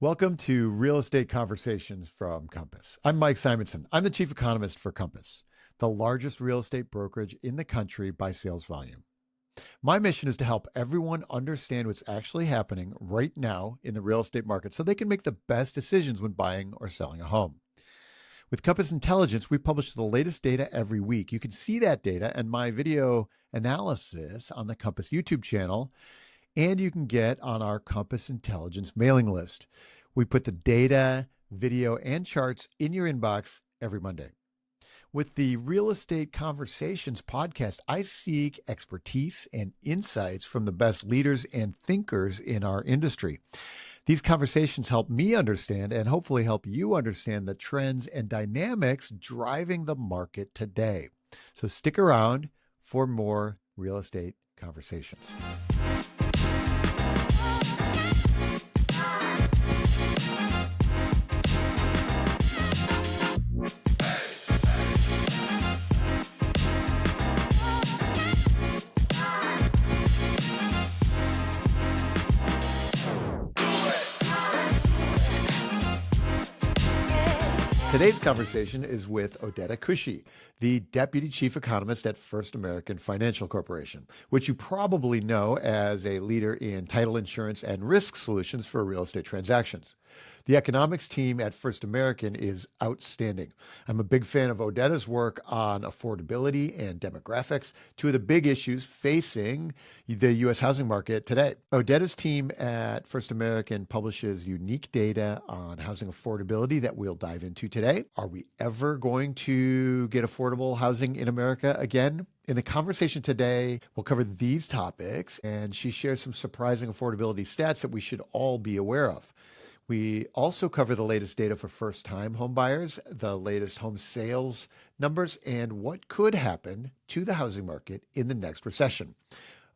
Welcome to Real Estate Conversations from Compass. I'm Mike Simonsen. I'm the chief economist for Compass, the largest real estate brokerage in the country by sales volume. My mission is to help everyone understand what's actually happening right now in the real estate market so they can make the best decisions when buying or selling a home. With Compass Intelligence, we publish the latest data every week. You can see that data and my video analysis on the Compass YouTube channel, and you can get on our Compass Intelligence mailing list. We put the data, video, and charts in your inbox every Monday. With the Real Estate Conversations podcast, I seek expertise and insights from the best leaders and thinkers in our industry. These conversations help me understand and hopefully help you understand the trends and dynamics driving the market today. So stick around for more real estate conversations. Today's conversation is with Odeta Kushi, the Deputy Chief Economist at First American Financial Corporation, which you probably know as a leader in title insurance and risk solutions for real estate transactions. The economics team at First American is outstanding. I'm a big fan of Odeta's work on affordability and demographics, two of the big issues facing the U.S. housing market today. Odeta's team at First American publishes unique data on housing affordability that we'll dive into today. Are we ever going to get affordable housing in America again? In the conversation today, we'll cover these topics, and she shares some surprising affordability stats that we should all be aware of. We also cover the latest data for first-time home buyers, the latest home sales numbers, and what could happen to the housing market in the next recession.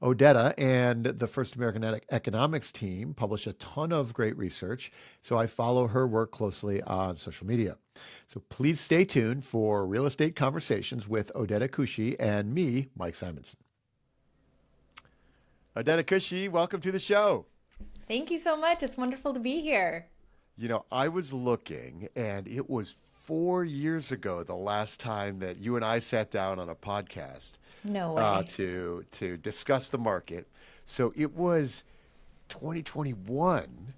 Odeta and the First American Economics team publish a ton of great research, so I follow her work closely on social media. So please stay tuned for Real Estate Conversations with Odeta Kushi and me, Mike Simonsen. Odeta Kushi, welcome to the show. Thank you so much. It's wonderful to be here. You know, I was looking, and it was 4 years ago the last time that you and I sat down on a podcast No way. to discuss the market. So it was 2021,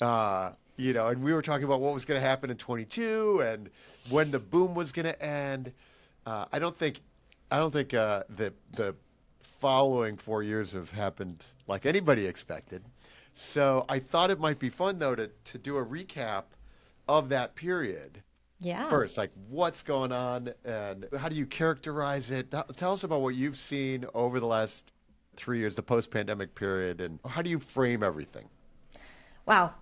and we were talking about what was going to happen in 22 and when the boom was going to end. I don't think the following 4 years have happened like anybody expected. So I thought it might be fun, though, to do a recap of that period. Yeah. First, like what's going on and how do you characterize it? Tell us about what you've seen over the last 3 years, the post-pandemic period, and how do you frame everything? Wow.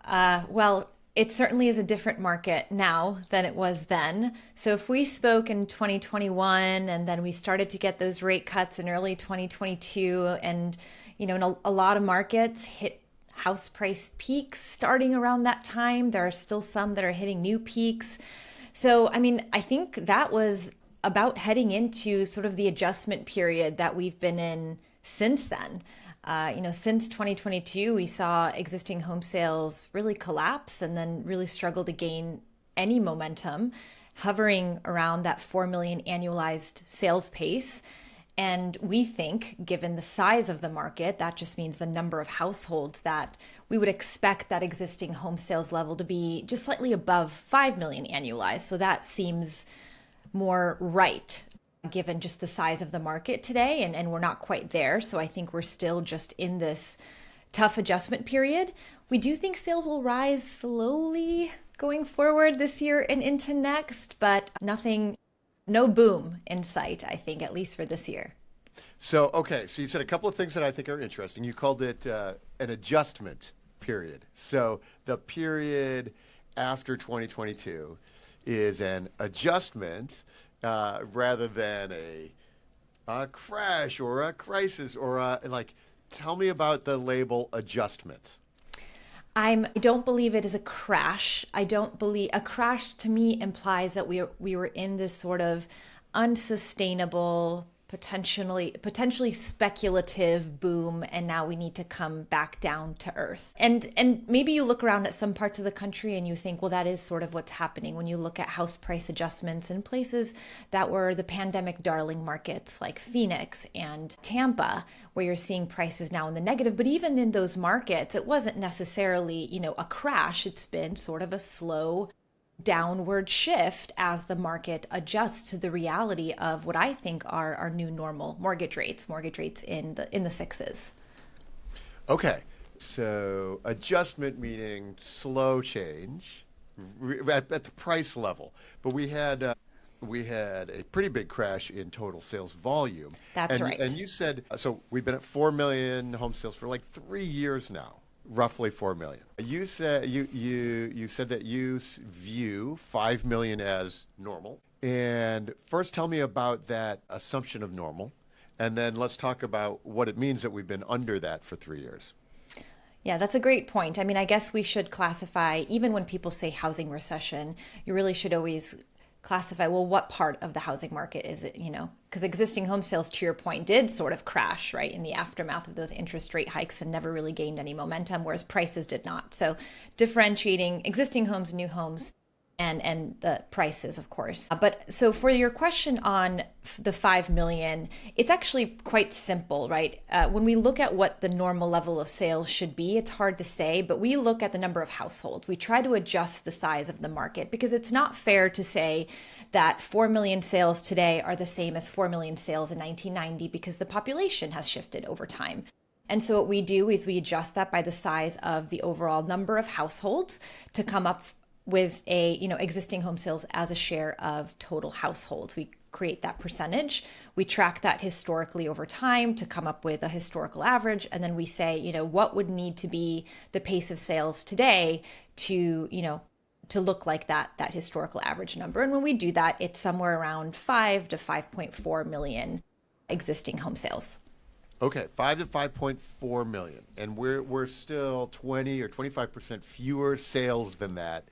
Well, it certainly is a different market now than it was then. So if we spoke in 2021 and then we started to get those rate cuts in early 2022, and, in a lot of markets hit house price peaks starting around that time. There are still some that are hitting new peaks. So, I think that was about heading into sort of the adjustment period that we've been in since then. Since 2022, we saw existing home sales really collapse and then really struggle to gain any momentum, hovering around that 4 million annualized sales pace. And we think, given the size of the market, that just means the number of households, that we would expect that existing home sales level to be just slightly above 5 million annualized. So that seems more right, given just the size of the market today. And we're not quite there. So I think we're still just in this tough adjustment period. We do think sales will rise slowly going forward this year and into next, but no boom in sight, I think, at least for this year. So you said a couple of things that I think are interesting. You called it an adjustment period. So the period after 2022 is an adjustment rather than a crash or a crisis or tell me about the label adjustment. I don't believe it is a crash. I don't believe a crash to me implies that we were in this sort of unsustainable potentially speculative boom, and now we need to come back down to earth. And maybe you look around at some parts of the country and you think, well, that is sort of what's happening when you look at house price adjustments in places that were the pandemic darling markets like Phoenix and Tampa, where you're seeing prices now in the negative. But even in those markets, it wasn't necessarily, a crash. It's been sort of a slow downward shift as the market adjusts to the reality of what I think are our new normal mortgage rates in the sixes. Okay. So adjustment meaning slow change at the price level. But we had a pretty big crash in total sales volume. That's and, right. And you said, so we've been at 4 million home sales for like 3 years now. Roughly 4 million. You said you said that you view 5 million as normal. And first tell me about that assumption of normal, and then let's talk about what it means that we've been under that for 3 years. Yeah, that's a great point. I mean, I guess we should classify, even when people say housing recession, you really should always classify, well, what part of the housing market is it, because existing home sales, to your point, did sort of crash, right, in the aftermath of those interest rate hikes and never really gained any momentum, whereas prices did not. So differentiating existing homes, new homes, and the prices, of course. But so for your question on the 5 million, it's actually quite simple, right? When we look at what the normal level of sales should be, it's hard to say, but we look at the number of households. We try to adjust the size of the market because it's not fair to say that 4 million sales today are the same as 4 million sales in 1990 because the population has shifted over time. And so what we do is we adjust that by the size of the overall number of households to come up with a existing home sales as a share of total households. We create that percentage. We track that historically over time to come up with a historical average, and then we say, what would need to be the pace of sales today to look like that historical average number. And when we do that, it's somewhere around 5 to 5.4 million existing home sales. Okay, 5 to 5.4 million, and we're still 20 or 25% fewer sales than that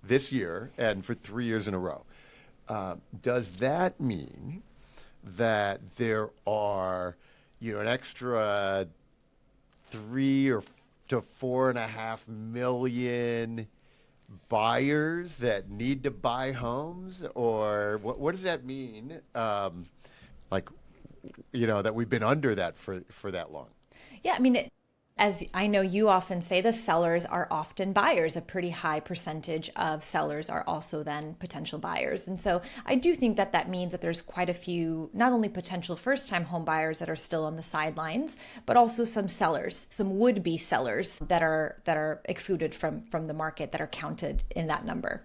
this year and for 3 years in a row. Does that mean that there are, an extra 3 or to 4.5 million buyers that need to buy homes, or what does that mean? That we've been under that for that long. Yeah, I mean, as I know you often say, the sellers are often buyers. A pretty high percentage of sellers are also then potential buyers. And so I do think that means that there's quite a few, not only potential first-time home buyers that are still on the sidelines, but also some sellers, some would-be sellers that are excluded from the market that are counted in that number.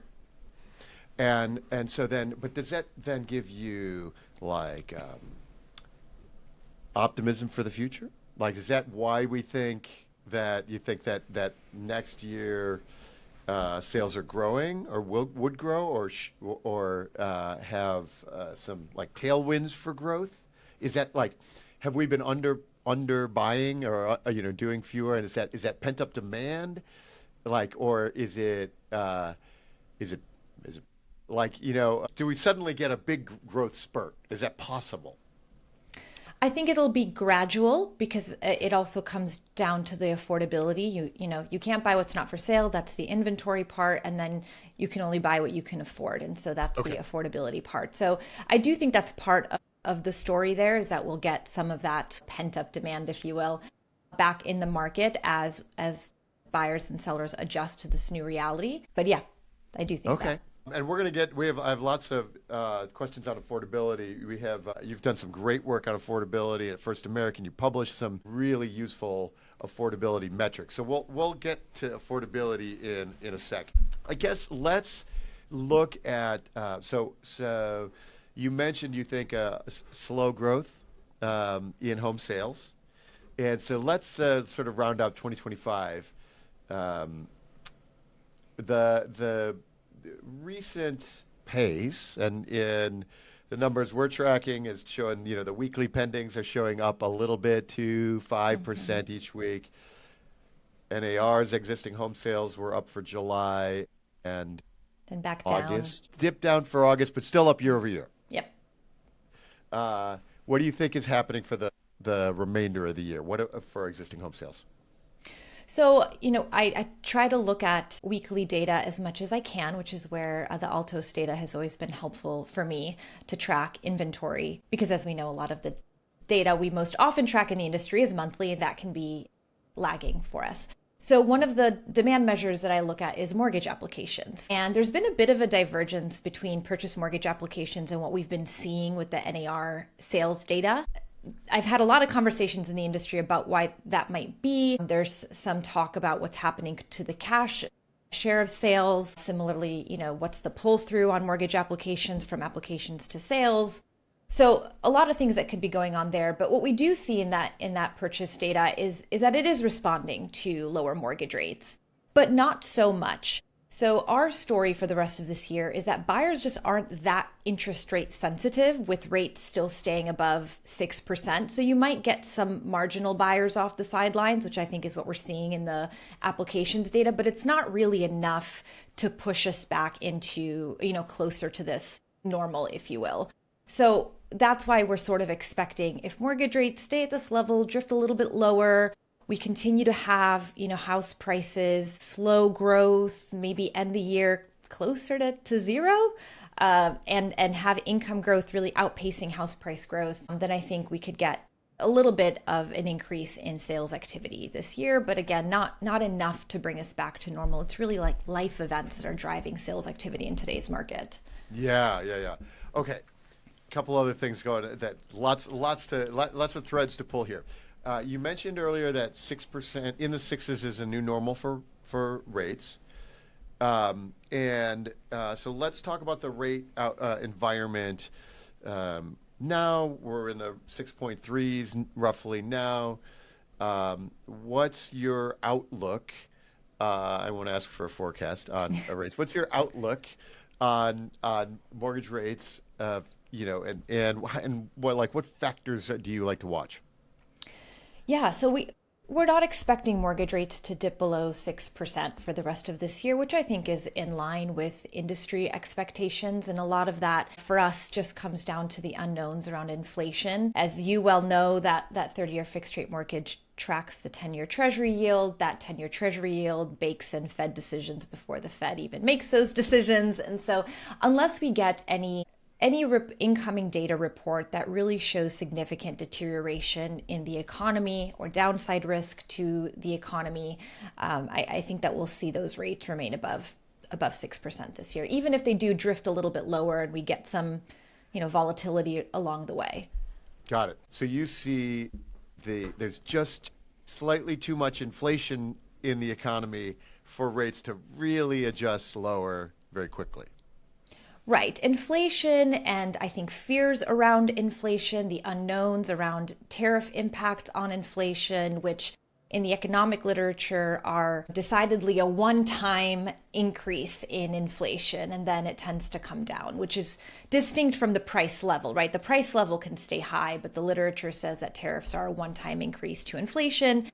And so then, but does that then give you optimism for the future? Like, is that why you think that next year sales are growing or would grow or have some tailwinds for growth? Is that have we been under buying or doing fewer, and is that pent up demand, or is it do we suddenly get a big growth spurt? Is that possible? I think it'll be gradual because it also comes down to the affordability. You can't buy what's not for sale. That's the inventory part. And then you can only buy what you can afford. And so that's the affordability part. So I do think that's part of the story there, is that we'll get some of that pent up demand, if you will, back in the market as buyers and sellers adjust to this new reality. But yeah, I do think that. And I have lots of questions on affordability. You've done some great work on affordability at First American. You published some really useful affordability metrics. So we'll get to affordability in a sec. I guess let's look at, so you mentioned you think slow growth in home sales. And so let's sort of round out 2025. The recent pace and in the numbers we're tracking is showing, the weekly pendings are showing up a little bit to 5% each week. NAR's existing home sales were up for July and then back August. down. Dipped down for August, but still up year over year. Yep. What do you think is happening for the remainder of the year? For existing home sales? So, I try to look at weekly data as much as I can, which is where the Altos data has always been helpful for me to track inventory. Because as we know, a lot of the data we most often track in the industry is monthly, and that can be lagging for us. So, one of the demand measures that I look at is mortgage applications. And there's been a bit of a divergence between purchase mortgage applications and what we've been seeing with the NAR sales data. I've had a lot of conversations in the industry about why that might be. There's some talk about what's happening to the cash share of sales. Similarly, what's the pull through on mortgage applications from applications to sales. So a lot of things that could be going on there. But what we do see in that purchase data is that it is responding to lower mortgage rates, but not so much. So our story for the rest of this year is that buyers just aren't that interest rate sensitive, with rates still staying above 6%. So you might get some marginal buyers off the sidelines, which I think is what we're seeing in the applications data, but it's not really enough to push us back into, closer to this normal, if you will. So that's why we're sort of expecting, if mortgage rates stay at this level, drift a little bit lower, we continue to have, house prices, slow growth, maybe end the year closer to zero, and have income growth really outpacing house price growth, then I think we could get a little bit of an increase in sales activity this year. But again, not enough to bring us back to normal. It's really like life events that are driving sales activity in today's market. Yeah. Okay. Couple other things going that lots of threads to pull here. You mentioned earlier that 6% in the sixes is a new normal for rates, and so let's talk about the rate environment. Now we're in the 6.3s roughly now. What's your outlook? I won't ask for a forecast on rates. What's your outlook on mortgage rates? And what factors do you like to watch? Yeah, so we're not expecting mortgage rates to dip below 6% for the rest of this year, which I think is in line with industry expectations. And a lot of that for us just comes down to the unknowns around inflation. As you well know, that 30-year fixed rate mortgage tracks the 10-year treasury yield. That 10-year treasury yield bakes in Fed decisions before the Fed even makes those decisions. And so unless we get any incoming data report that really shows significant deterioration in the economy or downside risk to the economy, I think that we'll see those rates remain above 6% this year, even if they do drift a little bit lower and we get some, volatility along the way. Got it. So you see there's just slightly too much inflation in the economy for rates to really adjust lower very quickly. Right. Inflation, and I think fears around inflation, the unknowns around tariff impacts on inflation, which in the economic literature are decidedly a one-time increase in inflation, and then it tends to come down, which is distinct from the price level, right? The price level can stay high, but the literature says that tariffs are a one-time increase to inflation.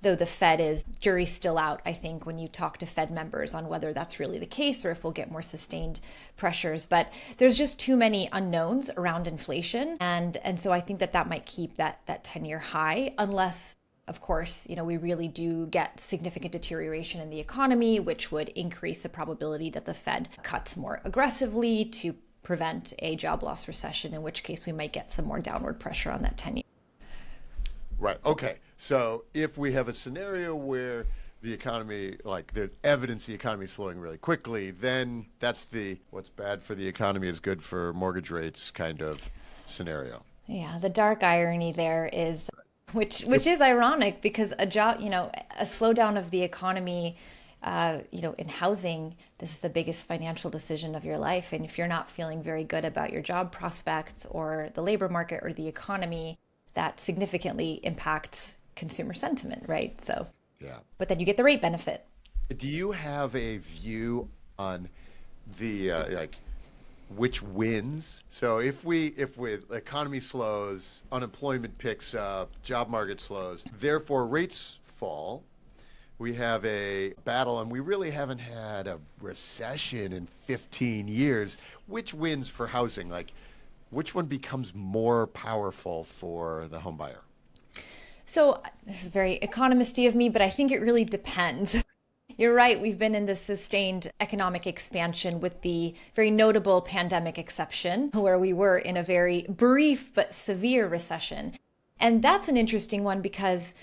Though the Fed jury's still out, I think, when you talk to Fed members on whether that's really the case or if we'll get more sustained pressures. But there's just too many unknowns around inflation. And so I think that might keep that 10-year high, unless, of course, we really do get significant deterioration in the economy, which would increase the probability that the Fed cuts more aggressively to prevent a job loss recession, in which case we might get some more downward pressure on that 10-year. Right. Okay. So if we have a scenario where the economy, there's evidence the economy is slowing really quickly, then that's what's bad for the economy is good for mortgage rates kind of scenario. Yeah, the dark irony there is, which is ironic, because a slowdown of the economy, in housing, this is the biggest financial decision of your life. And if you're not feeling very good about your job prospects or the labor market or the economy, that significantly impacts consumer sentiment, right? So, yeah. But then you get the rate benefit. Do you have a view on the which wins? So if the economy slows, unemployment picks up, job market slows, therefore rates fall. We have a battle, and we really haven't had a recession in 15 years. Which wins for housing? which one becomes more powerful for the home buyer? So this is very economisty of me, but I think it really depends. You're right. We've been in this sustained economic expansion with the very notable pandemic exception, where we were in a very brief but severe recession. And that's an interesting one because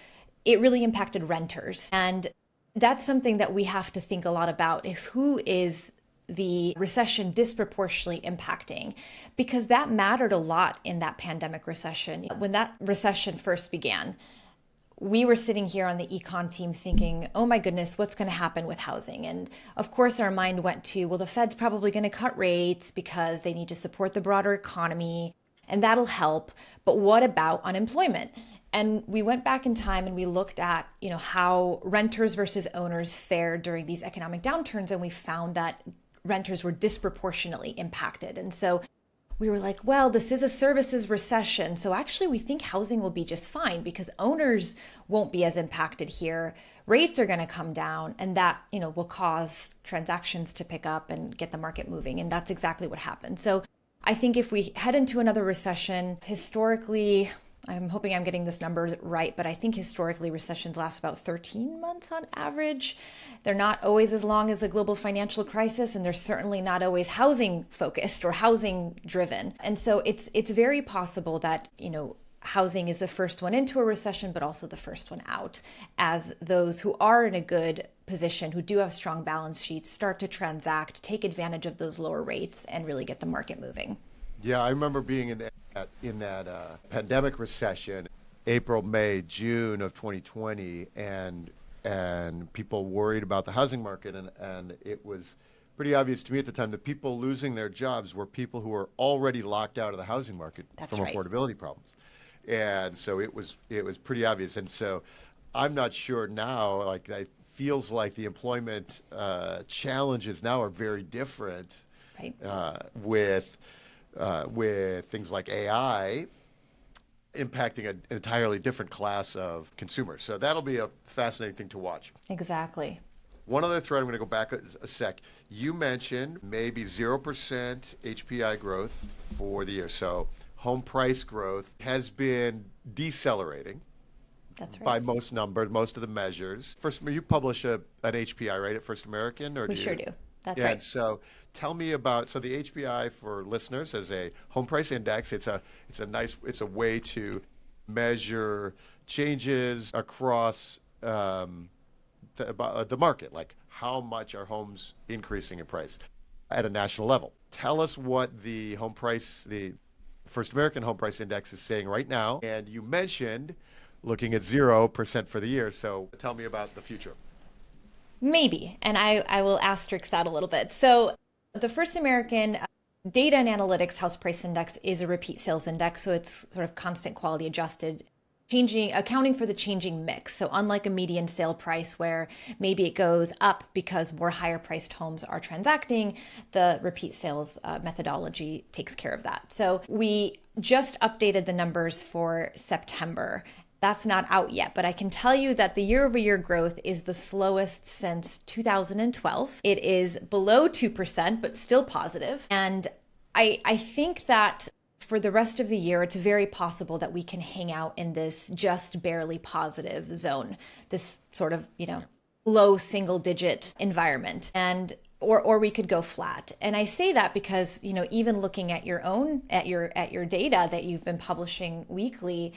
it really impacted renters. And that's something that we have to think a lot about. If who is the recession disproportionately impacting, because that mattered a lot in that pandemic recession. When that recession first began, we were sitting here on the econ team thinking, oh my goodness, what's going to happen with housing? And of course, our mind went to, well, the Fed's probably going to cut rates because they need to support the broader economy, and that'll help. But what about unemployment? And we went back in time and we looked at, how renters versus owners fared during these economic downturns, and we found that renters were disproportionately impacted. And so we were like, well, this is a services recession. So actually, we think housing will be just fine because owners won't be as impacted here. Rates are going to come down, and that, will cause transactions to pick up and get the market moving. And that's exactly what happened. So I think if we head into another recession, historically, I'm hoping I'm getting this number right, but I think historically recessions last about 13 months on average. They're not always as long as the global financial crisis, and they're certainly not always housing focused or housing driven. And so it's very possible that, housing is the first one into a recession, but also the first one out, as those who are in a good position, who do have strong balance sheets, start to transact, take advantage of those lower rates, and really get the market moving. Yeah, I remember being in that pandemic recession, April, May, June of 2020, and people worried about the housing market, and it was pretty obvious to me at the time that people losing their jobs were people who were already locked out of the housing market That's from right. affordability problems, and so it was pretty obvious. And so I'm not sure now, like it feels like the employment challenges now are very different, Right. With things like AI impacting an entirely different class of consumers. So that'll be a fascinating thing to watch. Exactly. One other thread, I'm going to go back a sec. You mentioned maybe 0% HPI growth for the year. So home price growth has been decelerating. That's right. By most of the measures. First, you publish an HPI, right, at First American, or We do sure you? do. That's Yeah, right. and so tell me about the HPI for listeners as a home price index. It's a way to measure changes across the market, like how much are homes increasing in price at a national level. Tell us what the First American Home Price Index is saying right now. And you mentioned looking at 0% for the year. So tell me about the future. Maybe. And I will asterisk that a little bit. So the First American Data and Analytics House Price Index is a repeat sales index. So it's sort of constant quality adjusted, accounting for the changing mix. So unlike a median sale price where maybe it goes up because more higher priced homes are transacting, the repeat sales methodology takes care of that. So we just updated the numbers for September. That's not out yet, but I can tell you that the year-over-year growth is the slowest since 2012. It is below 2%, but still positive. And I think that for the rest of the year, it's very possible that we can hang out in this just barely positive zone, this sort of, low single digit environment. And or we could go flat. And I say that because, even looking at your data that you've been publishing weekly,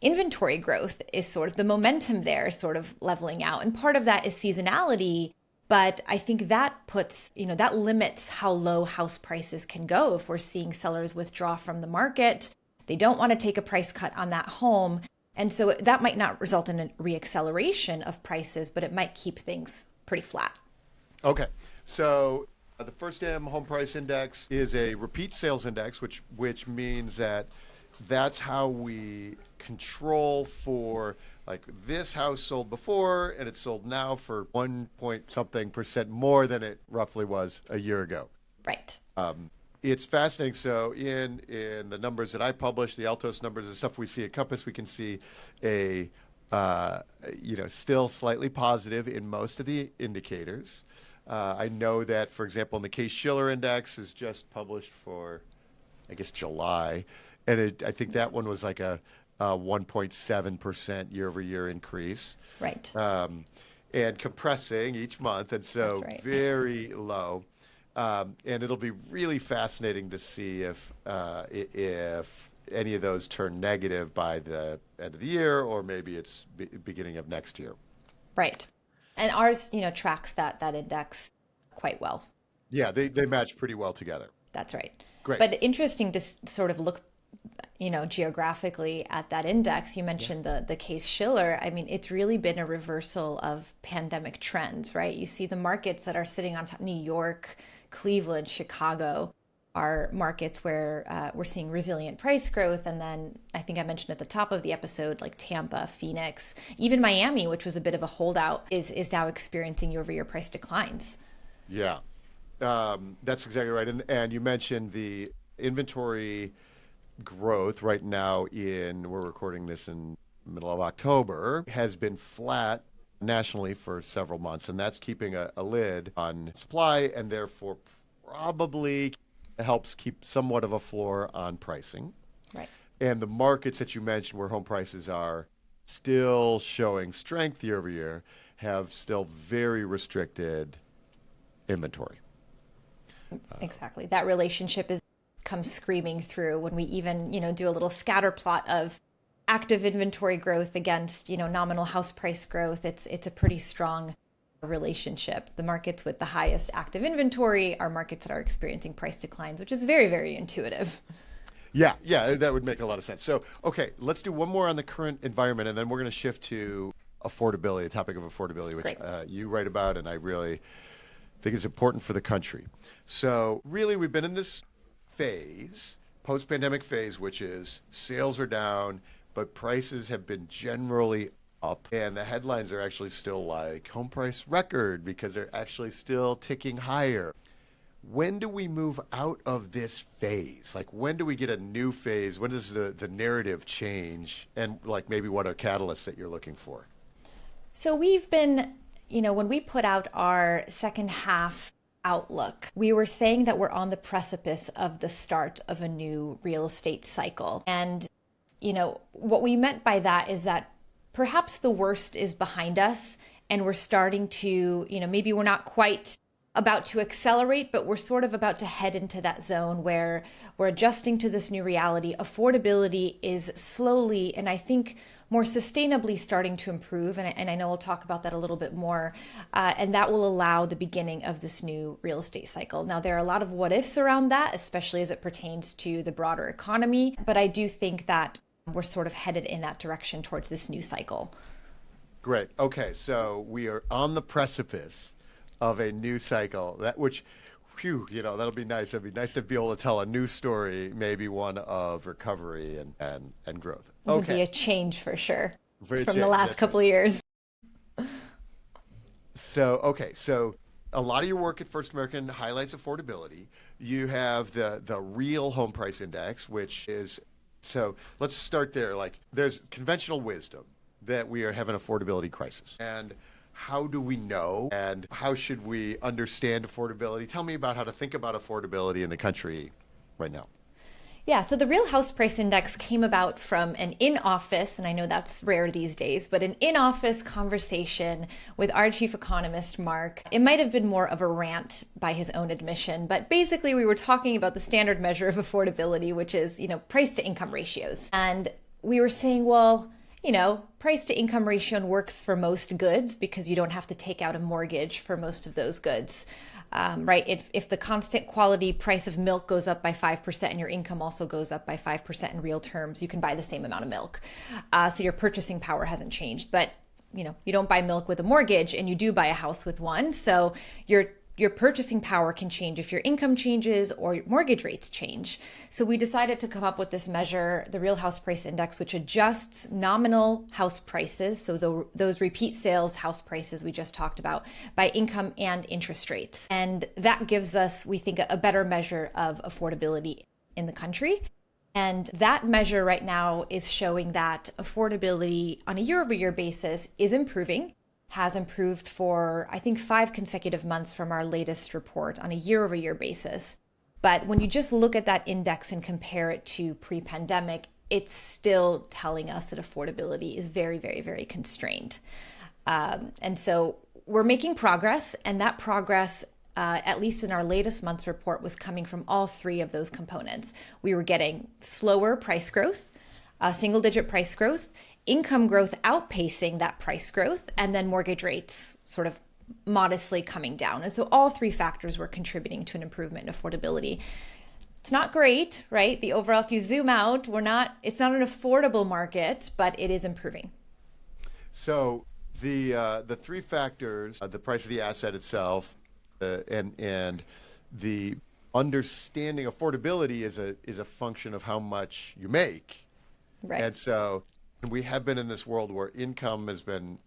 inventory growth is sort of the momentum there is sort of leveling out. And part of that is seasonality. But I think that that limits how low house prices can go if we're seeing sellers withdraw from the market. They don't want to take a price cut on that home. And so that might not result in a reacceleration of prices, but it might keep things pretty flat. Okay. So the First M Home Price Index is a repeat sales index, which means that's how we control for, like, this house sold before and it sold now for 1 point something percent more than it roughly was a year ago. Right. It's fascinating. So in the numbers that I publish, the Altos numbers and stuff we see at Compass, we can see a still slightly positive in most of the indicators. I know that, for example, in the Case-Shiller Index is just published for I guess, July. And I think that one was like a 1.7% year over year increase. Right. And compressing each month. And That's so right. very low. And it'll be really fascinating to see if any of those turn negative by the end of the year, or maybe it's beginning of next year. Right. And ours, tracks that index quite well. Yeah, they match pretty well together. That's right. Great. But interesting to sort of look, geographically at that index. You mentioned the case Shiller. I mean, it's really been a reversal of pandemic trends, right? You see the markets that are sitting on top, New York, Cleveland, Chicago, are markets where we're seeing resilient price growth. And then I think I mentioned at the top of the episode, like Tampa, Phoenix, even Miami, which was a bit of a holdout, is now experiencing year-over-year price declines. Yeah, that's exactly right. And you mentioned the inventory growth right now we're recording this in the middle of October, has been flat nationally for several months. And that's keeping a lid on supply and therefore probably helps keep somewhat of a floor on pricing. Right. And the markets that you mentioned where home prices are still showing strength year over year have still very restricted inventory. Exactly. That relationship comes screaming through when we even, do a little scatter plot of active inventory growth against, nominal house price growth. It's a pretty strong relationship. The markets with the highest active inventory are markets that are experiencing price declines, which is very, very intuitive. Yeah, that would make a lot of sense. So, okay, let's do one more on the current environment, and then we're going to shift to affordability, the topic of affordability, which you write about, and I really think is important for the country. So, really, we've been in this phase, post-pandemic phase, which is sales are down, but prices have been generally up, and the headlines are actually still like home price record because they're actually still ticking higher. When do we move out of this phase? Like, when do we get a new phase? When does the narrative change? And like maybe what are catalysts that you're looking for? So we've been, when we put out our second half outlook, we were saying that we're on the precipice of the start of a new real estate cycle. And, what we meant by that is that perhaps the worst is behind us and we're starting to, maybe we're not quite about to accelerate, but we're sort of about to head into that zone where we're adjusting to this new reality. Affordability is slowly, and I think more sustainably, starting to improve. And I know we'll talk about that a little bit more. And that will allow the beginning of this new real estate cycle. Now, there are a lot of what ifs around that, especially as it pertains to the broader economy. But I do think that we're sort of headed in that direction towards this new cycle. Great. Okay, so we are on the precipice of a new cycle, that'll be nice. It'd be nice to be able to tell a new story, maybe one of recovery and growth. It would be a change for sure from the last That's couple of years. So a lot of your work at First American highlights affordability. You have the real home price index, which is, so let's start there. Like, there's conventional wisdom that we have an affordability crisis. And how do we know, and how should we understand affordability? Tell me about how to think about affordability in the country right now. Yeah, so the Real House Price Index came about from an in-office, and I know that's rare these days, but an in-office conversation with our chief economist, Mark. It might have been more of a rant by his own admission, but basically we were talking about the standard measure of affordability, which is, price to income ratios. And we were saying, well, price to income ratio works for most goods because you don't have to take out a mortgage for most of those goods, right? If the constant quality price of milk goes up by 5% and your income also goes up by 5% in real terms, you can buy the same amount of milk. So your purchasing power hasn't changed, but you don't buy milk with a mortgage and you do buy a house with one. So your purchasing power can change if your income changes or your mortgage rates change. So we decided to come up with this measure, the Real House Price Index, which adjusts nominal house prices, so those repeat sales house prices we just talked about, by income and interest rates. And that gives us, we think, a better measure of affordability in the country. And that measure right now is showing that affordability on a year-over-year basis is improving. Has improved for, I think, 5 consecutive months from our latest report on a year-over-year basis. But when you just look at that index and compare it to pre-pandemic, it's still telling us that affordability is very, very, very constrained. And so we're making progress, and that progress, at least in our latest month's report, was coming from all three of those components. We were getting slower price growth, single-digit price growth, income growth outpacing that price growth, and then mortgage rates sort of modestly coming down. And so all three factors were contributing to an improvement in affordability. It's not great, right? The overall, if you zoom out, it's not an affordable market, but it is improving. So the three factors, the price of the asset itself, and the understanding affordability is a function of how much you make. Right. And so we have been in this world where income has been,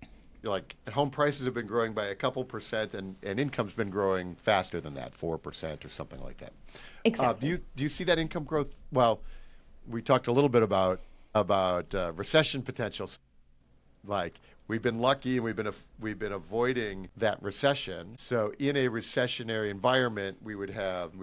like, home prices have been growing by a couple percent, and income's been growing faster than that, 4% or something like that. Exactly. Do you see that income growth? Well, we talked a little bit about recession potentials. Like, we've been lucky and we've been avoiding that recession. So in a recessionary environment, we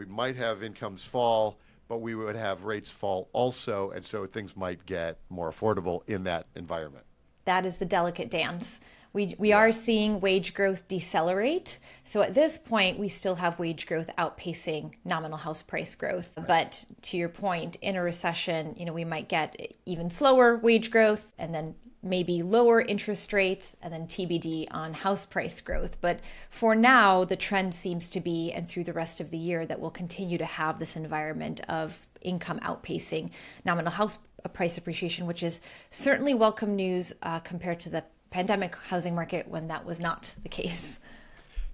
might have incomes fall, but we would have rates fall also, and so things might get more affordable in that environment. That is the delicate dance. We are seeing wage growth decelerate. So at this point, we still have wage growth outpacing nominal house price growth. Right. But to your point, in a recession, we might get even slower wage growth, and then maybe lower interest rates, and then TBD on house price growth. But for now, the trend seems to be, and through the rest of the year, that we'll continue to have this environment of income outpacing nominal house price appreciation, which is certainly welcome news compared to the pandemic housing market when that was not the case.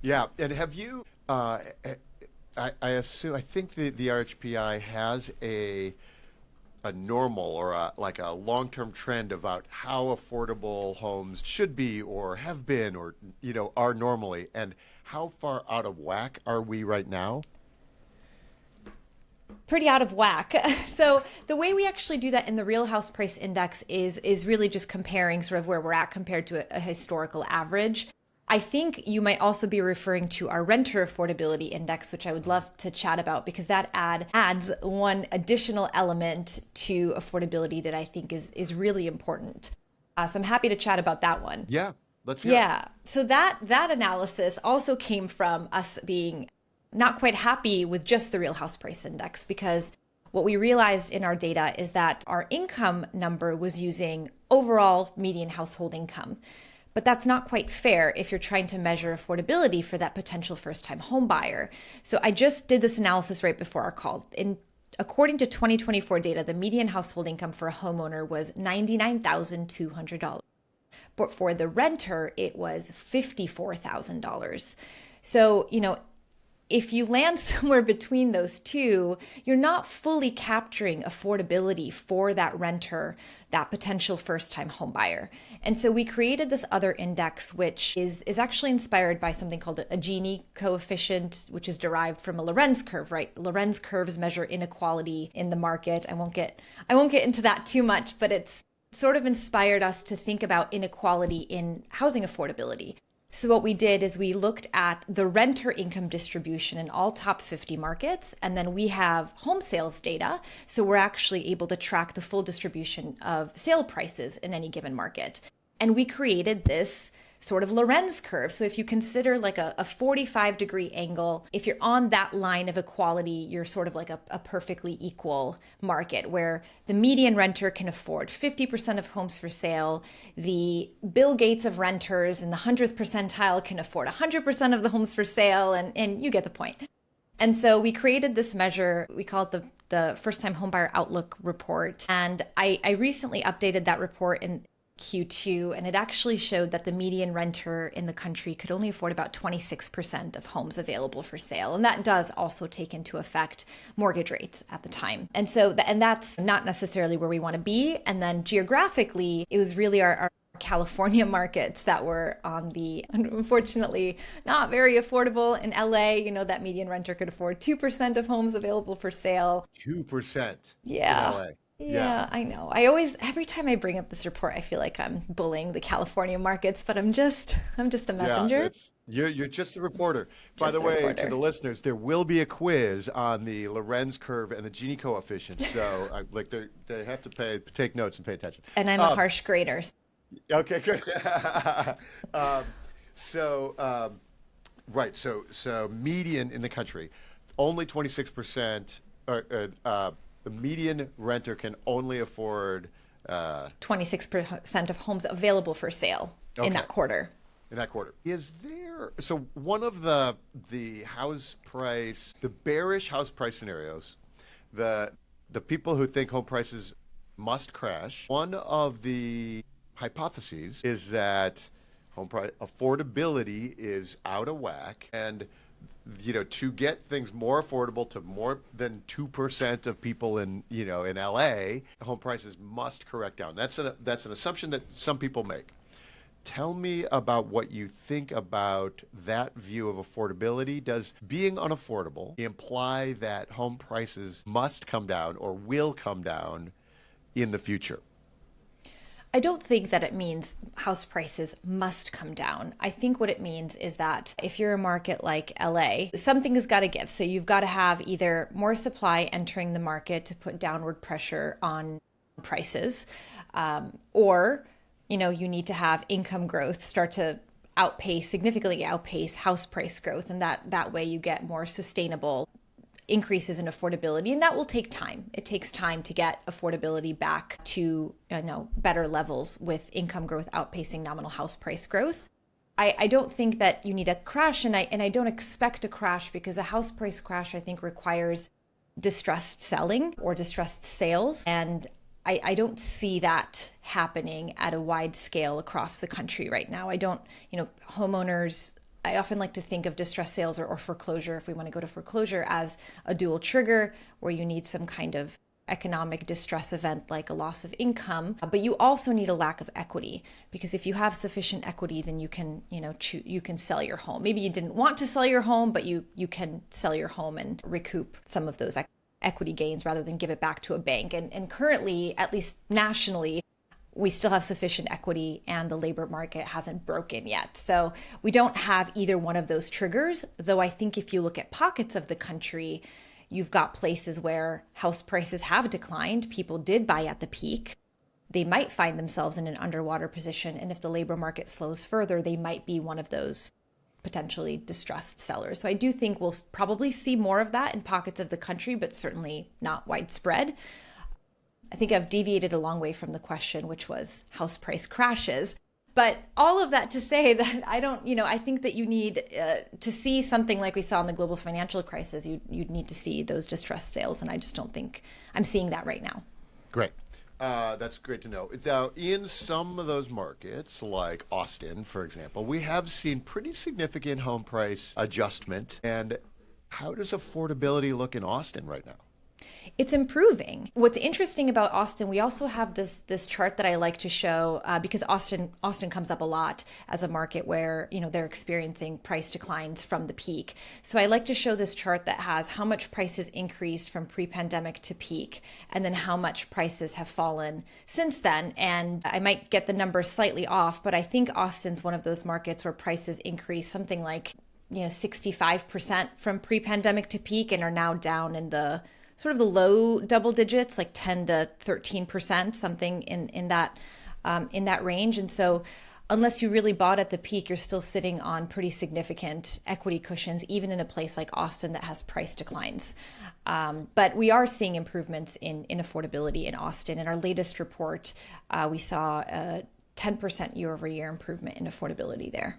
Yeah, and have you, I think the RHPI has a normal or a long-term trend about how affordable homes should be or have been or are normally, and how far out of whack are we right now? Pretty out of whack. So the way we actually do that in the real house price index is really just comparing sort of where we're at compared to a historical average. I think you might also be referring to our renter affordability index, which I would love to chat about, because that adds one additional element to affordability that I think is really important. So I'm happy to chat about that one. Yeah, let's hear it. Yeah. So that analysis also came from us being not quite happy with just the real house price index, because what we realized in our data is that our income number was using overall median household income. But that's not quite fair if you're trying to measure affordability for that potential first-time home buyer. So I just did this analysis right before our call. According to 2024 data, the median household income for a homeowner was $99,200. But for the renter, it was $54,000. So, if you land somewhere between those two, you're not fully capturing affordability for that renter, that potential first-time home buyer. And so we created this other index, which is actually inspired by something called a Gini coefficient, which is derived from a Lorenz curve, right? Lorenz curves measure inequality in the market. I won't get into that too much, but it's sort of inspired us to think about inequality in housing affordability. So what we did is we looked at the renter income distribution in all top 50 markets, and then we have home sales data. So we're actually able to track the full distribution of sale prices in any given market. And we created this sort of Lorenz curve. So if you consider like a 45-degree angle, if you're on that line of equality, you're sort of like a perfectly equal market where the median renter can afford 50% of homes for sale. The Bill Gates of renters in the 100th percentile can afford 100% of the homes for sale, and you get the point. And so we created this measure. We call it the First-Time Homebuyer Outlook Report. And I recently updated that report in Q2, and it actually showed that the median renter in the country could only afford about 26% of homes available for sale. And that does also take into effect mortgage rates at the time. And so, and that's not necessarily where we want to be. And then geographically, it was really our California markets that were on the, unfortunately, not very affordable. In LA, that median renter could afford 2% of homes available for sale. 2% yeah. in LA. Yeah, I know. Every time I bring up this report, I feel like I'm bullying the California markets, but I'm just the messenger. You're just a reporter. By Just the the way, to reporter. the listeners, there will be a quiz on the Lorenz curve and the Gini coefficient. So, like, they have to take notes and pay attention. And I'm a Um, harsh grader. okay, good. um, so, right. So median in the country, only 26%. The median renter can only afford. 26% of homes available for sale in Okay. that quarter. In that quarter. Is there so one of the house price, the bearish house price scenarios, the the people who think home prices must crash, one of the hypotheses is that home price affordability is out of whack and to get things more affordable to more than 2% of people in LA, home prices must correct down. That's an assumption that some people make. Tell me about what you think about that view of affordability. Does being unaffordable imply that home prices must come down or will come down in the future? I don't think that it means house prices must come down. I think what it means is that if you're a market like LA, something has got to give. So you've got to have either more supply entering the market to put downward pressure on prices, or you need to have income growth start to significantly outpace house price growth, and that way you get more sustainable increases in affordability, and that will take time. It takes time to get affordability back to better levels with income growth outpacing nominal house price growth. I don't think that you need a crash, and I don't expect a crash, because a house price crash I think requires distressed selling or distressed sales, and I don't see that happening at a wide scale across the country right now. I don't, homeowners, I often like to think of distress sales or foreclosure, if we want to go to foreclosure, as a dual trigger where you need some kind of economic distress event like a loss of income, but you also need a lack of equity, because if you have sufficient equity, then you can, you can sell your home. Maybe you didn't want to sell your home, but you can sell your home and recoup some of those equity gains rather than give it back to a bank. And currently, at least nationally, we still have sufficient equity and the labor market hasn't broken yet. So we don't have either one of those triggers, though I think if you look at pockets of the country, you've got places where house prices have declined. People did buy at the peak. They might find themselves in an underwater position. And if the labor market slows further, they might be one of those potentially distressed sellers. So I do think we'll probably see more of that in pockets of the country, but certainly not widespread. I think I've deviated a long way from the question, which was house price crashes. But all of that to say that I think that you need to see something like we saw in the global financial crisis. You'd need to see those distressed sales. And I just don't think I'm seeing that right now. Great. That's great to know. Now, in some of those markets, like Austin, for example, we have seen pretty significant home price adjustment. And how does affordability look in Austin right now? It's improving. What's interesting about Austin, we also have this chart that I like to show, because Austin comes up a lot as a market where they're experiencing price declines from the peak. So I like to show this chart that has how much prices increased from pre-pandemic to peak, and then how much prices have fallen since then. And I might get the numbers slightly off, but I think Austin's one of those markets where prices increase something like 65% from pre-pandemic to peak, and are now down in the sort of the low double digits, like 10 to 13%, something in that range. And so unless you really bought at the peak, you're still sitting on pretty significant equity cushions, even in a place like Austin that has price declines. But we are seeing improvements in affordability in Austin. In our latest report, we saw a 10% year over year improvement in affordability there.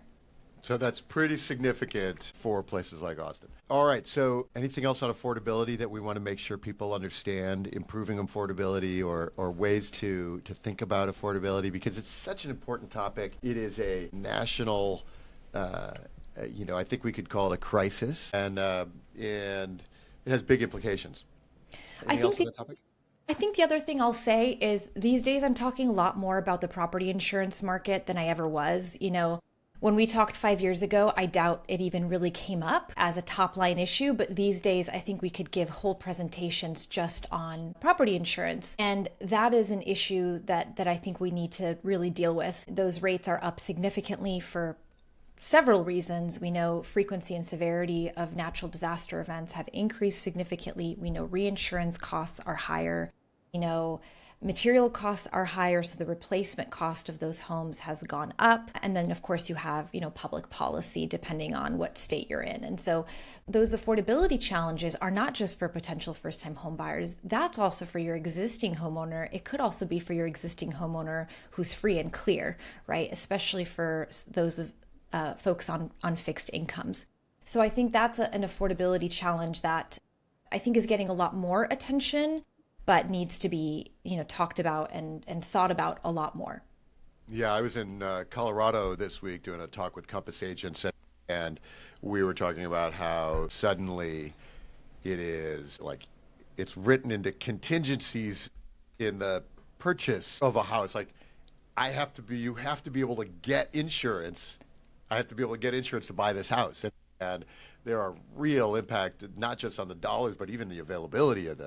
So that's pretty significant for places like Austin. All right. So anything else on affordability that we want to make sure people understand, improving affordability or ways to think about affordability? Because it's such an important topic. It is a national, I think we could call it a crisis, and it has big implications. I Anything think else on that topic? I think the other thing I'll say is these days I'm talking a lot more about the property insurance market than I ever was. When we talked 5 years ago, I doubt it even really came up as a top line issue. But these days, I think we could give whole presentations just on property insurance. And that is an issue that I think we need to really deal with. Those rates are up significantly for several reasons. We know frequency and severity of natural disaster events have increased significantly. We know reinsurance costs are higher. We know material costs are higher, so the replacement cost of those homes has gone up. And then, of course, you have, public policy depending on what state you're in. And so those affordability challenges are not just for potential first-time home buyers. That's also for your existing homeowner. It could also be for your existing homeowner who's free and clear, right? Especially for those of folks on fixed incomes. So I think that's an affordability challenge that I think is getting a lot more attention, but needs to be, talked about and thought about a lot more. Yeah, I was in Colorado this week doing a talk with Compass agents, and we were talking about how suddenly it is like it's written into contingencies in the purchase of a house. Like, you have to be able to get insurance. I have to be able to get insurance to buy this house, and there are real impact not just on the dollars, but even the availability of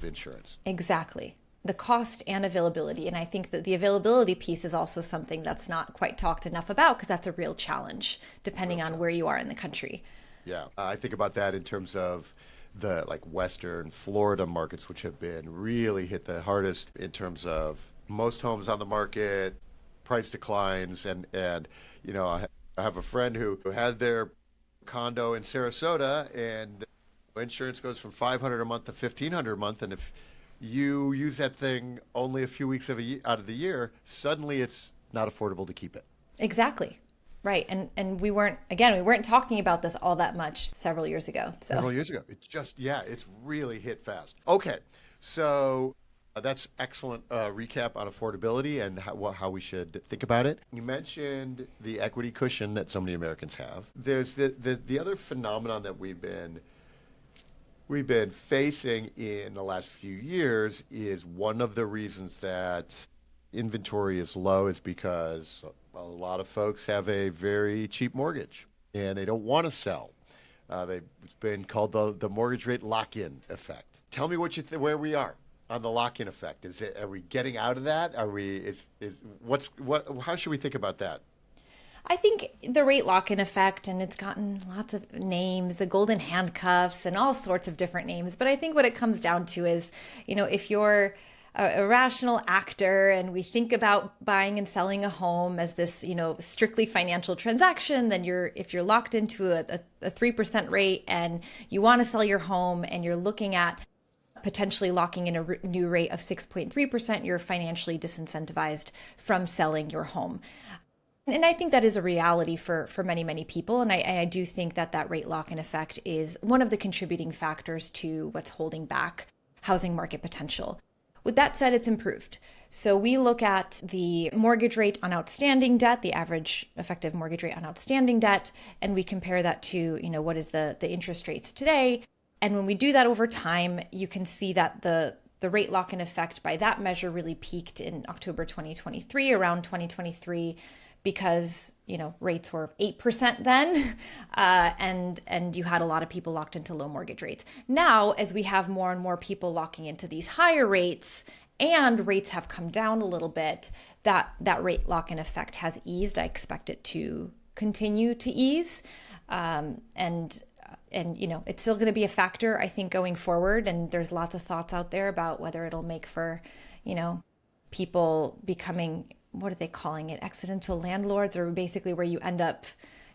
insurance. Exactly. The cost and availability. And I think that the availability piece is also something that's not quite talked enough about, because that's a real challenge depending on where you are in the country. Yeah, I think about that in terms of the Western Florida markets, which have been really hit the hardest in terms of most homes on the market, price declines, and I have a friend who had their condo in Sarasota, and insurance goes from $500 a month to $1,500 a month, and if you use that thing only a few weeks out of the year, suddenly it's not affordable to keep it. Exactly. Right. And we weren't talking about this all that much several years ago. Several years ago. It's really hit fast. Okay. So that's excellent recap on affordability and how we should think about it. You mentioned the equity cushion that so many Americans have. There's the other phenomenon that we've been facing in the last few years is one of the reasons that inventory is low is because a lot of folks have a very cheap mortgage and they don't want to sell. It's been called the mortgage rate lock-in effect. Tell me where we are on the lock-in effect. Are we getting out of that? How should we think about that? I think the rate lock-in effect, and it's gotten lots of names, the golden handcuffs and all sorts of different names. But I think what it comes down to is, if you're a rational actor and we think about buying and selling a home as this, strictly financial transaction, then if you're locked into a 3% rate and you want to sell your home and you're looking at potentially locking in a new rate of 6.3%, you're financially disincentivized from selling your home. And I think that is a reality for many, many people. And I do think that rate lock-in effect is one of the contributing factors to what's holding back housing market potential. With that said, it's improved. So we look at the mortgage rate on outstanding debt, the average effective mortgage rate on outstanding debt, and we compare that to, what is the interest rates today. And when we do that over time, you can see that the rate lock-in effect by that measure really peaked in October 2023, around 2023, because rates were 8% then, and you had a lot of people locked into low mortgage rates. Now, as we have more and more people locking into these higher rates, and rates have come down a little bit, that rate lock-in effect has eased. I expect it to continue to ease, and it's still going to be a factor, I think, going forward. And there's lots of thoughts out there about whether it'll make for people becoming, what are they calling it, accidental landlords, or basically where you end up,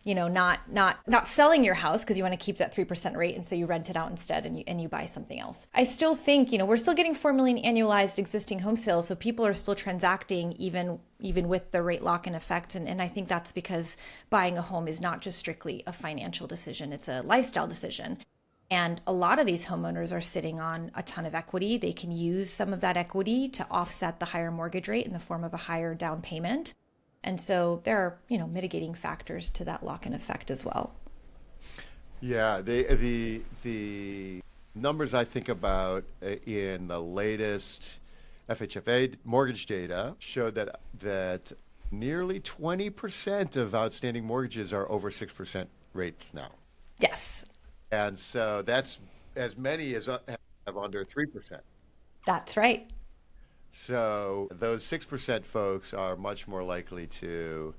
not selling your house because you want to keep that 3% rate, and so you rent it out instead and you buy something else. I still think, we're still getting 4 million annualized existing home sales, so people are still transacting even with the rate lock-in effect, and I think that's because buying a home is not just strictly a financial decision, it's a lifestyle decision. And a lot of these homeowners are sitting on a ton of equity. They can use some of that equity to offset the higher mortgage rate in the form of a higher down payment. And so there are, mitigating factors to that lock-in effect as well. Yeah, the numbers I think about in the latest FHFA mortgage data showed that nearly 20% of outstanding mortgages are over 6% rates now. Yes. And so that's as many as have under 3%. That's right. So those 6% folks are much more likely to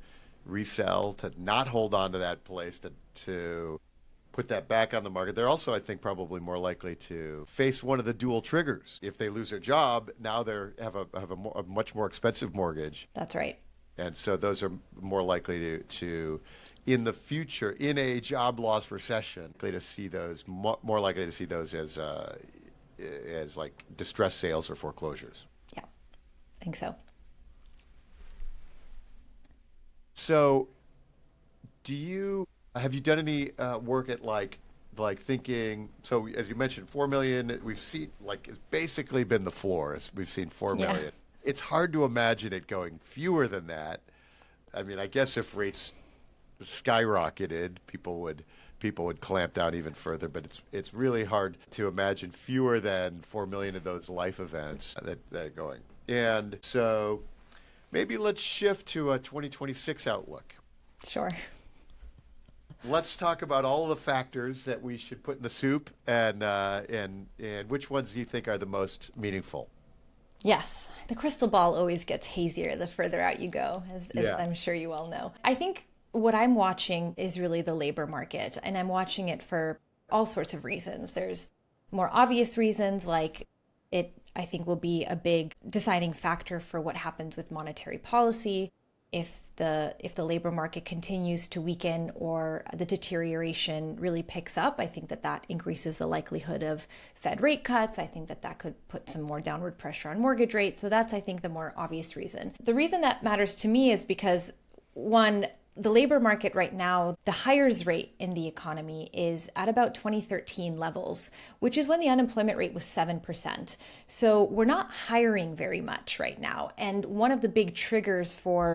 resell, to not hold on to that place, to put that back on the market. They're also, I think, probably more likely to face one of the dual triggers. If they lose their job, now they have a much more expensive mortgage. That's right. And so those are more likely to in the future, in a job loss recession, likely to see those more likely to see those as like distress sales or foreclosures. Yeah, I think so. So, have you done any work at like thinking? So, as you mentioned, 4 million. We've seen like it's basically been the floor. We've seen 4 million. It's hard to imagine it going fewer than that. I mean, I guess if rates skyrocketed, people would clamp down even further. But it's really hard to imagine fewer than 4 million of those life events that are going. And so, maybe let's shift to a 2026 outlook. Sure. Let's talk about all of the factors that we should put in the soup, and which ones do you think are the most meaningful? Yes, the crystal ball always gets hazier the further out you go, as I'm sure you all know. I think what I'm watching is really the labor market, and I'm watching it for all sorts of reasons. There's more obvious reasons, like it, I think, will be a big deciding factor for what happens with monetary policy. If the labor market continues to weaken or the deterioration really picks up, I think that increases the likelihood of Fed rate cuts. I think that could put some more downward pressure on mortgage rates. So that's, I think, the more obvious reason. The reason that matters to me is because, one, the labor market right now, the hires rate in the economy is at about 2013 levels, which is when the unemployment rate was 7%. So we're not hiring very much right now. And one of the big triggers for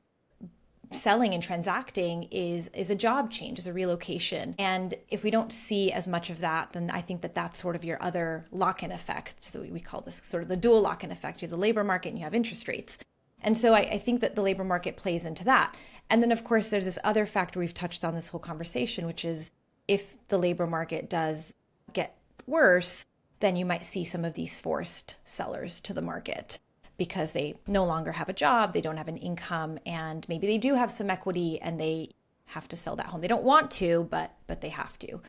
selling and transacting is a job change, is a relocation. And if we don't see as much of that, then I think that's sort of your other lock-in effect. So we call this sort of the dual lock-in effect. You have the labor market and you have interest rates. And so I think that the labor market plays into that. And then, of course, there's this other factor we've touched on this whole conversation, which is if the labor market does get worse, then you might see some of these forced sellers to the market because they no longer have a job, they don't have an income, and maybe they do have some equity and they have to sell that home. They don't want to, but they have to.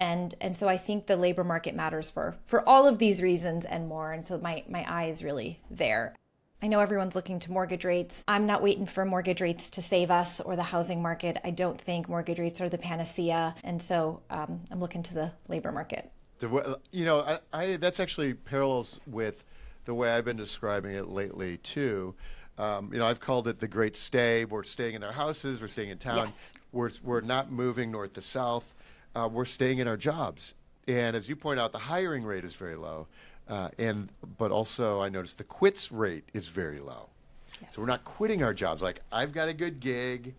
And so I think the labor market matters for all of these reasons and more. And so my eye is really there. I know everyone's looking to mortgage rates. I'm not waiting for mortgage rates to save us or the housing market. I don't think mortgage rates are the panacea. And so I'm looking to the labor market. You know, I that's actually parallels with the way I've been describing it lately too. You know, I've called it the great stay. We're staying in our houses. We're staying in town. Yes. We're not moving north to south. We're staying in our jobs. And as you point out, the hiring rate is very low. But also I noticed the quits rate is very low. Yes. So we're not quitting our jobs. Like, I've got a good gig,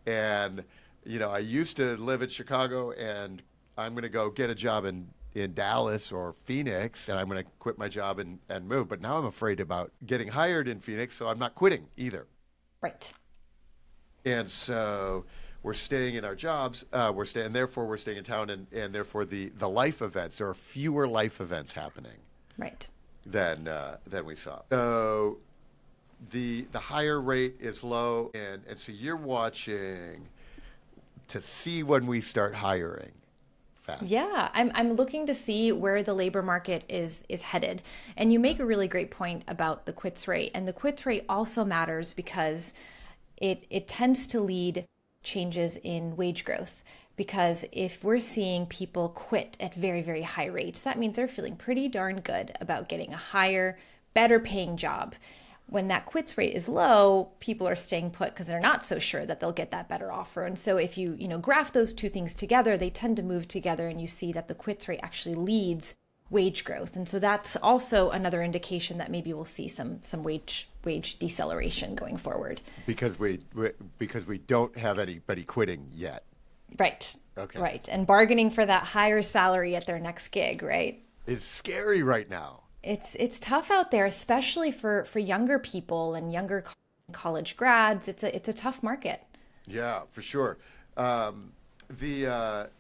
and you know, I used to live in Chicago, and I'm going to go get a job in Dallas or Phoenix, and I'm going to quit my job and move. But now I'm afraid about getting hired in Phoenix, so I'm not quitting either. Right. And so we're staying in our jobs. Therefore we're staying in town, and therefore the life events, there are fewer life events happening. Right. Than we saw. So the higher rate is low, and so you're watching to see when we start hiring fast. Yeah, I'm looking to see where the labor market is headed. And you make a really great point about the quits rate. And the quits rate also matters because it tends to lead changes in wage growth. Because if we're seeing people quit at very, very high rates, that means they're feeling pretty darn good about getting a higher, better paying job. When that quits rate is low, people are staying put because they're not so sure that they'll get that better offer. And so if you graph those two things together, they tend to move together, and you see that the quits rate actually leads wage growth. And so that's also another indication that maybe we'll see some wage deceleration going forward. Because we don't have anybody quitting yet. Right. Okay. Right. And bargaining for that higher salary at their next gig, right? It's scary right now. It's tough out there, especially for younger people and younger college grads. It's a tough market. Yeah, for sure. Are there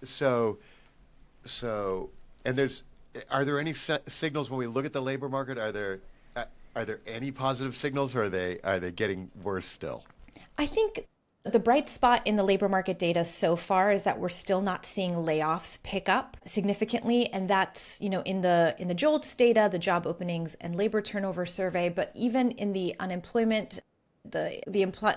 any signals when we look at the labor market? Are there any positive signals, or are they getting worse still? I think The bright spot in the labor market data so far is that we're still not seeing layoffs pick up significantly, and that's, in the JOLTS data, the job openings and labor turnover survey, but even in the unemployment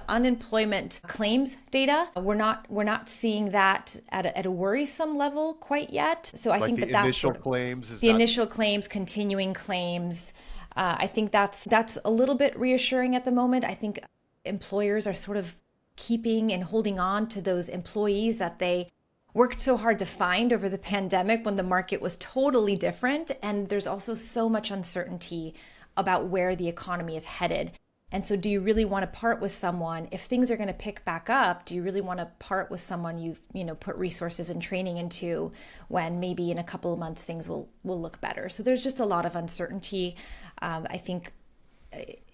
unemployment claims data, we're not seeing that at a worrisome level quite yet. So I think the that's initial claims is the not... initial claims, continuing claims. I think that's a little bit reassuring at the moment. I think employers are sort of keeping and holding on to those employees that they worked so hard to find over the pandemic when the market was totally different. And there's also so much uncertainty about where the economy is headed. And so do you really want to part with someone if things are going to pick back up? Do you really want to part with someone you've put resources and training into when maybe in a couple of months things will look better? So there's just a lot of uncertainty. I think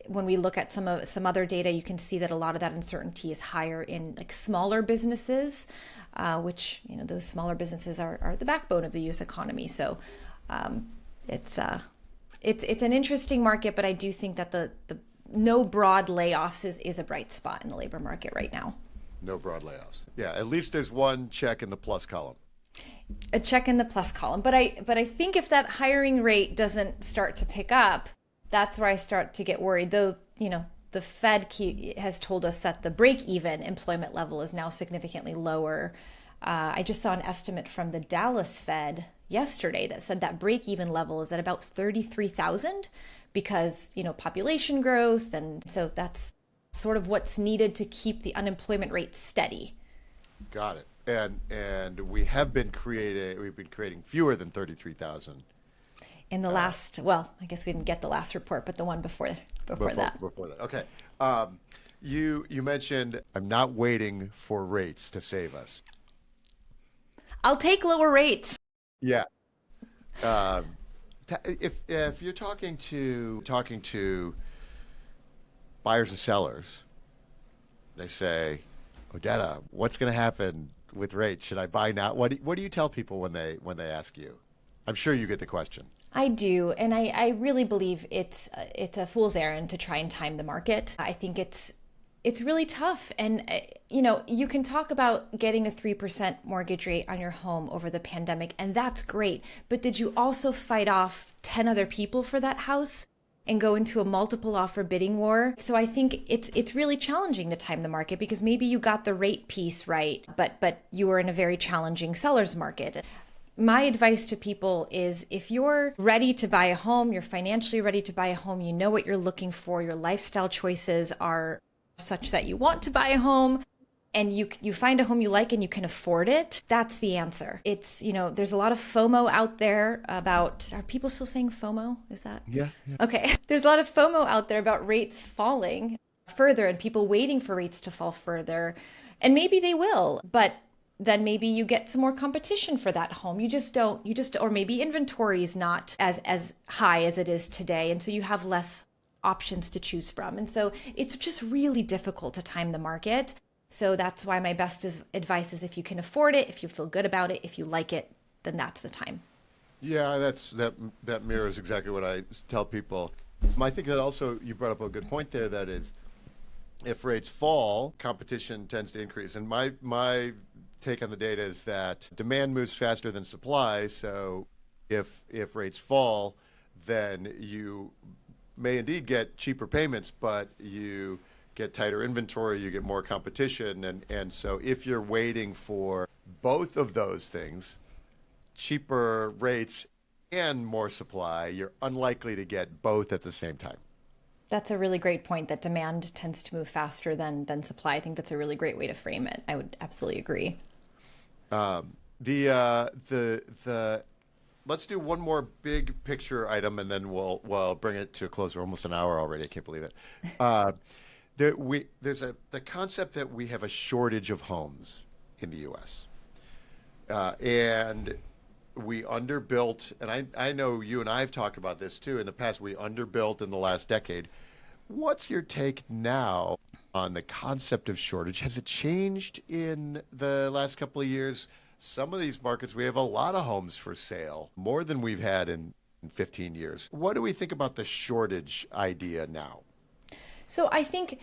when we look at some other data, you can see that a lot of that uncertainty is higher in like smaller businesses, which those smaller businesses are the backbone of the U.S. economy. So it's an interesting market, but I do think that the no broad layoffs is a bright spot in the labor market right now. No broad layoffs. Yeah, at least there's one check in the plus column. A check in the plus column. But I think if that hiring rate doesn't start to pick up, that's where I start to get worried. Though, the Fed has told us that the break-even employment level is now significantly lower. I just saw an estimate from the Dallas Fed yesterday that said that break-even level is at about 33,000 because, population growth. And so that's sort of what's needed to keep the unemployment rate steady. Got it. And we've been creating fewer than 33,000. In the last, I guess we didn't get the last report, but the one before that. Before that. Okay. You mentioned I'm not waiting for rates to save us. I'll take lower rates. Yeah. If you're talking to buyers and sellers, they say, Odeta, what's going to happen with rates? Should I buy now? What do you tell people when they ask you? I'm sure you get the question. I do, and I really believe it's a fool's errand to try and time the market. I think it's really tough, and you can talk about getting a 3% mortgage rate on your home over the pandemic, and that's great. But did you also fight off 10 other people for that house and go into a multiple offer bidding war? So I think it's really challenging to time the market because maybe you got the rate piece right, but you were in a very challenging seller's market. My advice to people is if you're ready to buy a home, you're financially ready to buy a home, you know what you're looking for, your lifestyle choices are such that you want to buy a home, and you find a home you like and you can afford it, that's the answer. It's, there's a lot of FOMO out there about, are people still saying FOMO? Is that? Yeah. Okay. There's a lot of FOMO out there about rates falling further and people waiting for rates to fall further. And maybe they will, but then maybe you get some more competition for that home. Or maybe inventory is not as high as it is today. And so you have less options to choose from. And so it's just really difficult to time the market. So that's why my best advice is if you can afford it, if you feel good about it, if you like it, then that's the time. Yeah, that mirrors exactly what I tell people. I think that also you brought up a good point there, that is, if rates fall, competition tends to increase. And my take on the data is that demand moves faster than supply. So if rates fall, then you may indeed get cheaper payments, but you get tighter inventory, you get more competition. And so if you're waiting for both of those things, cheaper rates and more supply, you're unlikely to get both at the same time. That's a really great point, that demand tends to move faster than supply. I think that's a really great way to frame it. I would absolutely agree. Let's do one more big picture item, and then we'll bring it to a close. We're almost an hour already. I can't believe it. There's the concept that we have a shortage of homes in the U.S. And we underbuilt, and I know you and I have talked about this too in the past. We underbuilt in the last decade. What's your take now on the concept of shortage? Has it changed in the last couple of years? Some of these markets, we have a lot of homes for sale, more than we've had in 15 years. What do we think about the shortage idea now? So I think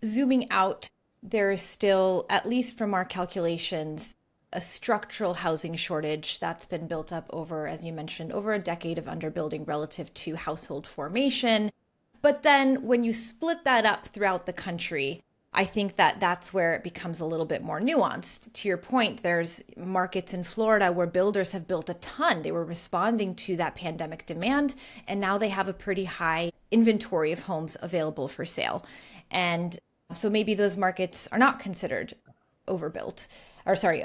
zooming out, there is still, at least from our calculations, a structural housing shortage that's been built up over, as you mentioned, over a decade of underbuilding relative to household formation. But then when you split that up throughout the country, I think that that's where it becomes a little bit more nuanced. To your point, there's markets in Florida where builders have built a ton. They were responding to that pandemic demand, and now they have a pretty high inventory of homes available for sale. And so maybe those markets are not considered overbuilt, or sorry,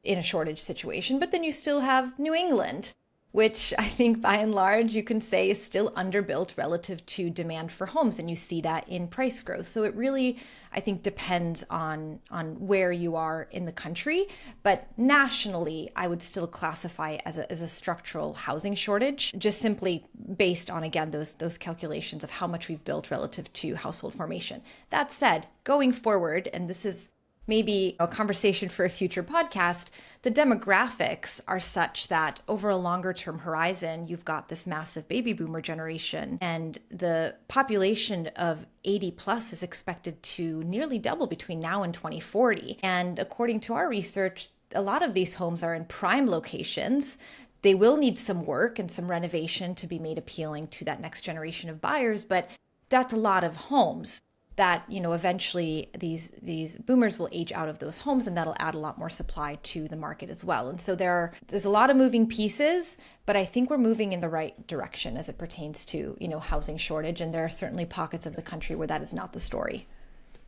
in a shortage situation. But then you still have New England, which I think by and large you can say is still underbuilt relative to demand for homes. And you see that in price growth. So it really, I think, depends on where you are in the country. But nationally, I would still classify it as a structural housing shortage, just simply based on, again, those calculations of how much we've built relative to household formation. That said, going forward, and this is maybe a conversation for a future podcast, the demographics are such that over a longer term horizon, you've got this massive baby boomer generation, and the population of 80 plus is expected to nearly double between now and 2040. And according to our research, a lot of these homes are in prime locations. They will need some work and some renovation to be made appealing to that next generation of buyers, but that's a lot of homes that, eventually these boomers will age out of those homes, and that'll add a lot more supply to the market as well. And so there's a lot of moving pieces, but I think we're moving in the right direction as it pertains to, housing shortage. And there are certainly pockets of the country where that is not the story.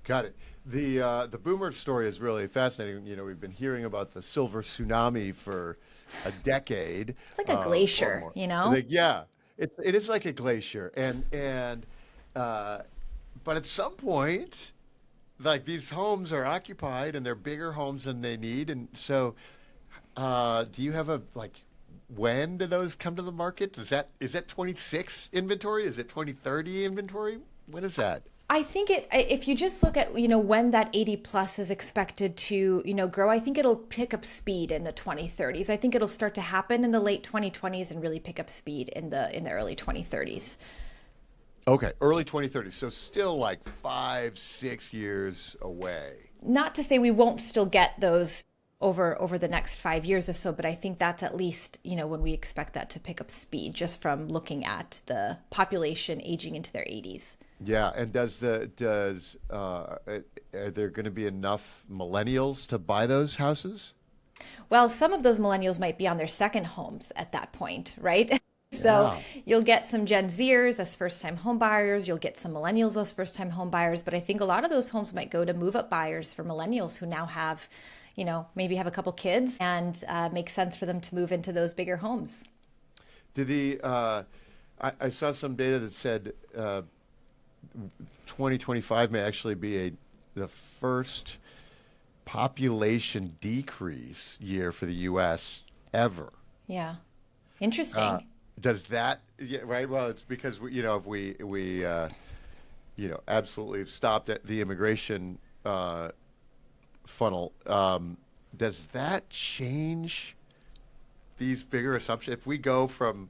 Got it. The boomer story is really fascinating. We've been hearing about the silver tsunami for a decade. It's like a glacier, Yeah, it is like a glacier, and but at some point, like, these homes are occupied and they're bigger homes than they need. And so, do you have when do those come to the market? Is that 26 inventory? Is it 2030 inventory? When is that? I think if you just look at, when that 80 plus is expected to, grow, I think it'll pick up speed in the 2030s. I think it'll start to happen in the late 2020s and really pick up speed in the early 2030s. Okay, early 2030s. So still like 5-6 years away. Not to say we won't still get those over the next 5 years or so, but I think that's at least, when we expect that to pick up speed, just from looking at the population aging into their 80s. Yeah, and are there going to be enough millennials to buy those houses? Well, some of those millennials might be on their second homes at that point, right? So you'll get some Gen Zers as first-time home buyers. You'll get some millennials as first-time home buyers. But I think a lot of those homes might go to move-up buyers for millennials who now have, maybe have a couple kids, and makes sense for them to move into those bigger homes. I saw some data that said 2025 may actually be the first population decrease year for the U.S. ever. Yeah, interesting. Does that, yeah, right? Well, it's because if we absolutely have stopped at the immigration funnel. Does that change these bigger assumptions? If we go from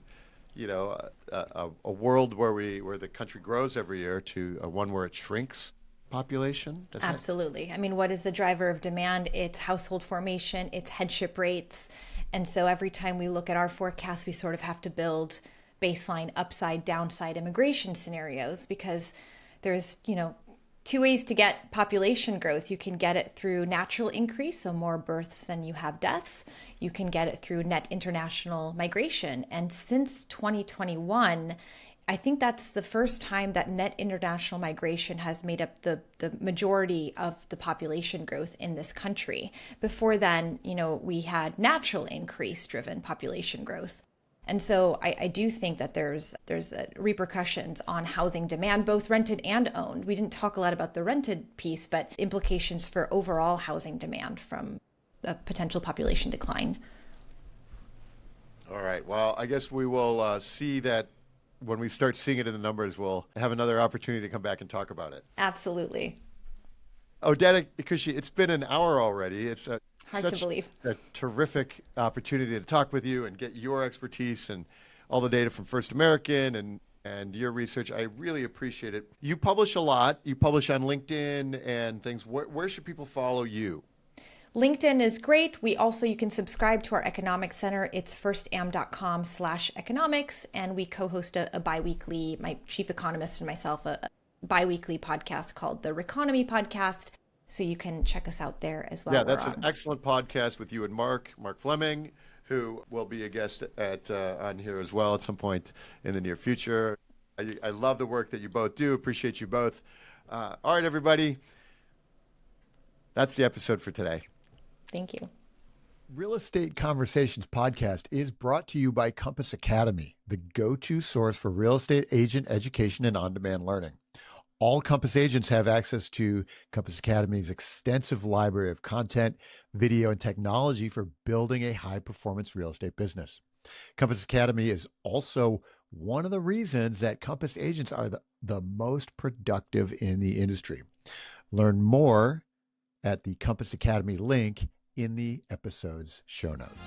a world where the country grows every year to one where it shrinks population? Absolutely. I mean, what is the driver of demand? It's household formation, it's headship rates. And so every time we look at our forecast, we sort of have to build baseline upside, downside immigration scenarios, because there's, two ways to get population growth. You can get it through natural increase, so more births than you have deaths. You can get it through net international migration. And since 2021, I think that's the first time that net international migration has made up the majority of the population growth in this country. Before then, we had natural increase driven population growth. And so I do think that there's repercussions on housing demand, both rented and owned. We didn't talk a lot about the rented piece, but implications for overall housing demand from a potential population decline. All right. Well, I guess we will see that when we start seeing it in the numbers. We'll have another opportunity to come back and talk about it. Absolutely. Odeta Kushi, it's been an hour already. It's hard to believe. A terrific opportunity to talk with you and get your expertise and all the data from First American and and your research. I really appreciate it. You publish a lot. You publish on LinkedIn and things. Where should people follow you? LinkedIn is great. You can subscribe to our economics center. It's firstam.com/economics. And we co-host a bi-weekly, my chief economist and myself, a bi-weekly podcast called the Reconomy Podcast. So you can check us out there as well. Yeah, that's an excellent podcast with you and Mark Fleming, who will be a guest on here as well at some point in the near future. I love the work that you both do. Appreciate you both. All right, everybody. That's the episode for today. Thank you. Real Estate Conversations podcast is brought to you by Compass Academy, the go-to source for real estate agent education and on-demand learning. All Compass agents have access to Compass Academy's extensive library of content, video, and technology for building a high-performance real estate business. Compass Academy is also one of the reasons that Compass agents are the most productive in the industry. Learn more at the Compass Academy link in the episode's show notes.